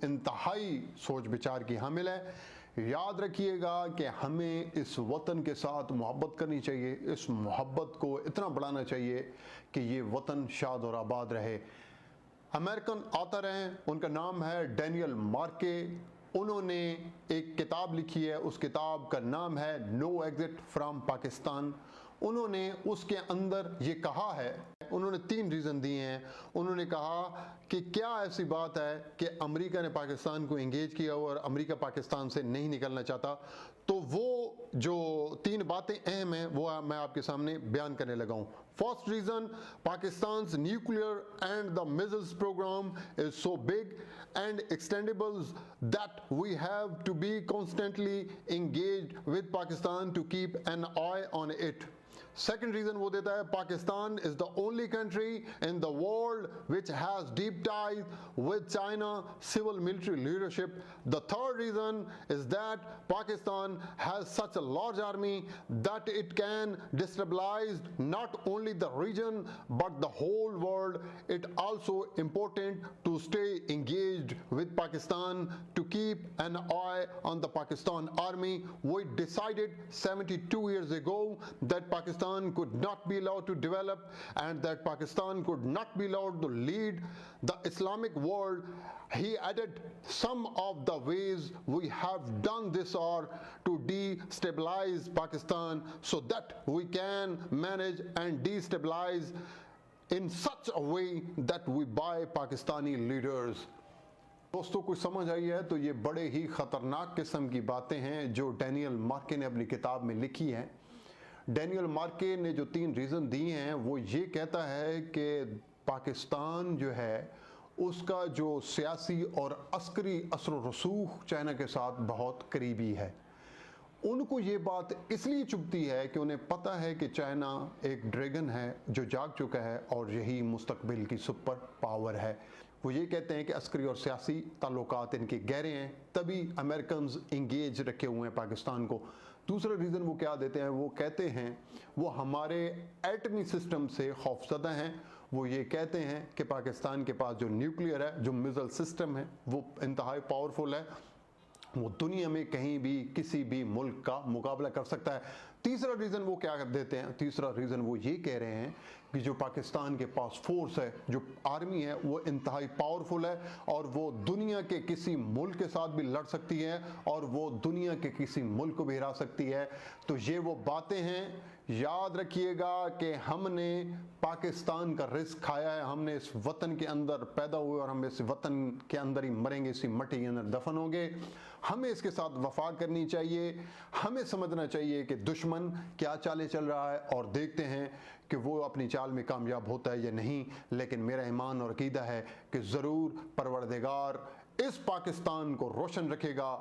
इंतहाई सोच विचार की हामिल है। याद रखिएगा कि हमें इस वतन के साथ मोहब्बत करनी चाहिए, इस मोहब्बत को इतना बढ़ाना चाहिए कि ये वतन शाद और आबाद रहे। अमेरिकन ऑथर हैं, उनका नाम है डैनियल मार्के। उन्होंने एक किताब लिखी है, उस किताब का नाम है नो एग्जिट फ्रॉम पाकिस्तान। उन्होंने उसके अंदर ये कहा है, उन्होंने 3 रीज़न दिए हैं। उन्होंने कहा कि क्या ऐसी बात है कि अमेरिका ने पाकिस्तान को एंगेज किया और अमेरिका पाकिस्तान से नहीं निकलना चाहता। तो वो जो 3 बातें अहम हैं वो मैं आपके सामने बयान करने लगा हूँ। First reason, Pakistan's nuclear and the missiles program is so big and extendable that we have to be constantly engaged with Pakistan to keep an eye on it. Second reason वो देता है, Pakistan is the only country in the world which has deep ties with China civil military leadership. The third reason is that Pakistan has such a large army that it can destabilize not only the region but the whole world. It also important to stay engaged with Pakistan to keep an eye on the Pakistan army. We decided 72 years ago that Pakistan could not be allowed to develop and that Pakistan could not be allowed to lead the Islamic world. He added some of the ways we have done this are to destabilize Pakistan so that we can manage and destabilize in such a way that we buy Pakistani leaders. दोस्तों, कुछ समझ आई है तो ये बड़े ही ख़तरनाक किस्म की बातें हैं जो डैनियल मार्के ने अपनी किताब में लिखी हैं। डैनियल मार्के ने जो 3 रीज़न दिए हैं वो ये कहता है कि पाकिस्तान जो है उसका जो सियासी और अस्करी असर व रसूख चाइना के साथ बहुत करीबी है। उनको ये बात इसलिए चुभती है कि उन्हें पता है कि चाइना एक ड्रैगन है जो जाग चुका है और यही मुस्तकबिल की सुपर पावर है। वो ये कहते हैं कि अस्करी और सियासी ताल्लुकात इनके गहरे हैं, तभी अमेरिकन्स इंगेज रखे हुए हैं पाकिस्तान को। दूसरा रीज़न वो क्या देते हैं, वो कहते हैं वो हमारे एटमी सिस्टम से खौफज़दा हैं। वो ये कहते हैं कि पाकिस्तान के पास जो न्यूक्लियर है, जो मिसाइल सिस्टम है, वो इंतहाई पावरफुल है, वो दुनिया में कहीं भी किसी भी मुल्क का मुकाबला कर सकता है। तीसरा रीज़न वो क्या देते हैं, तीसरा रीज़न वो ये कह रहे हैं कि जो पाकिस्तान के पास फोर्स है, जो आर्मी है, वो इंतहाई पावरफुल है और वो दुनिया के किसी मुल्क के साथ भी लड़ सकती है और वो दुनिया के किसी मुल्क को भी हरा सकती है। तो ये वो बातें हैं, याद रखिएगा कि हमने पाकिस्तान का रिस्क खाया है, हमने इस वतन के अंदर पैदा हुए और हम इस वतन के अंदर ही मरेंगे, इसी मिट्टी के अंदर दफन होंगे। हमें इसके साथ वफा करनी चाहिए, हमें समझना चाहिए कि दुश्मन क्या चाले चल रहा है और देखते हैं कि वो अपनी चाल में कामयाब होता है या नहीं। लेकिन मेरा ईमान और अकीदा है कि ज़रूर परवरदिगार इस पाकिस्तान को रोशन रखेगा।